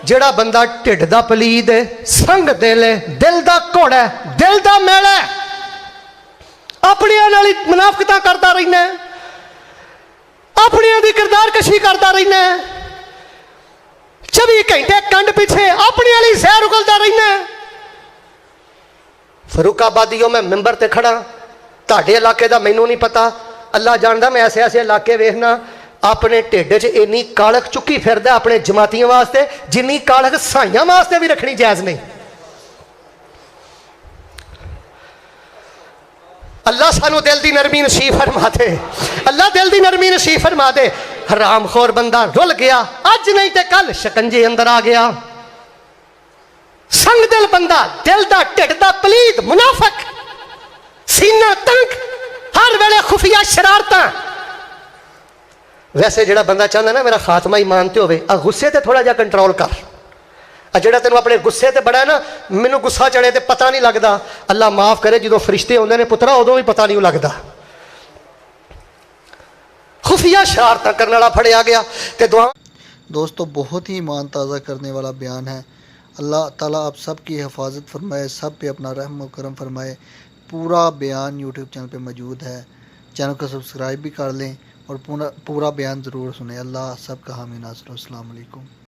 ਜਿਹੜਾ ਬੰਦਾ ਢਿੱਡ ਦਾ ਪਲੀਦ ਹੈ, ਸੰਗ ਦਿਲ ਹੈ, ਦਿਲ ਦਾ ਘੋੜਾ ਹੈ, ਦਿਲ ਦਾ ਮੈਲਾ ਹੈ, ਆਪਣਿਆਂ ਨਾਲ ਹੀ ਮੁਨਾਫਕਤਾਂ ਕਰਦਾ ਰਹਿਣਾ, ਆਪਣਿਆਂ ਦੀ ਕਿਰਦਾਰਕਸ਼ੀ ਕਰਦਾ ਰਹਿਣਾ, 24 ਘੰਟੇ ਕੰਡ ਪਿੱਛੇ ਆਪਣੇ ਵਾਲੀ ਜ਼ਹਿਰ ਉਗਲਦਾ ਰਹਿਣਾ। ਫਰੂਕਾਬਾਦੀਓ ਮੈਂ ਮਿੰਬਰ ਤੇ ਖੜਾ, ਤੁਹਾਡੇ ਇਲਾਕੇ ਦਾ ਮੈਨੂੰ ਨਹੀਂ ਪਤਾ, ਅੱਲਾ ਜਾਣਦਾ। ਮੈਂ ਐਸੇ ਐਸੇ ਇਲਾਕੇ ਵੇਖਣਾ ਆਪਣੇ ਢਿੱਡ 'ਚ ਇੰਨੀ ਕਾਲਖ ਚੁੱਕੀ ਫਿਰਦਾ ਆਪਣੇ ਜਮਾਤੀਆਂ ਵਾਸਤੇ ਜਿੰਨੀ ਕਾਲਖ ਸਾਈਆਂ ਵਾਸਤੇ ਵੀ ਰੱਖਣੀ ਜਾਇਜ਼ ਨਹੀਂ। अल्लाह सानू दिल की नरमी नसीब फरमा दे, अल्लाह दिल की नरमी नसीब फरमा दे। हरामखोर बंदा रुल गया, अज नहीं तो कल शिकंजे अंदर आ गया। संग दिल बंदा, दिल का ढिड का पलीद मुनाफक, सीना तंग, हर वेले खुफिया शरारतां। वैसे जिहड़ा बंदा चाहता ना मेरा खात्मा ईमान ते होवे, गुस्से ते थोड़ा जिहा कंट्रोल कर। ਜਿਹੜਾ ਤੈਨੂੰ ਆਪਣੇ ਗੁੱਸੇ ਤੇ ਬੜਾ ਨਾ, ਮੈਨੂੰ ਗੁੱਸਾ ਚੜੇ ਤੇ ਪਤਾ ਨਹੀਂ ਲੱਗਦਾ। ਅੱਲਾ ਮਾਫ ਕਰੇ ਜਦੋਂ ਫਰਿਸ਼ਤੇ ਆਉਂਦੇ ਨੇ ਪੁੱਤਰਾ ਉਦੋਂ ਵੀ ਪਤਾ ਨਹੀਂ ਲੱਗਦਾ। खुफिया शरारतां करने वाला फड़िया गया ते दुआ। दोस्तों बहुत ही ईमान ताज़ा करने वाला बयान है। अल्लाह ताला आप सब की हिफाजत फरमाए, सब पे अपना रहम और करम फरमाए। पूरा बयान यूट्यूब चैनल पे मौजूद है, चैनल को सब्सक्राइब भी कर लें और पूरा बयान ज़रूर सुने। अल्लाह सब का हामी नाज़िर। अस्सलाम वालेकुम।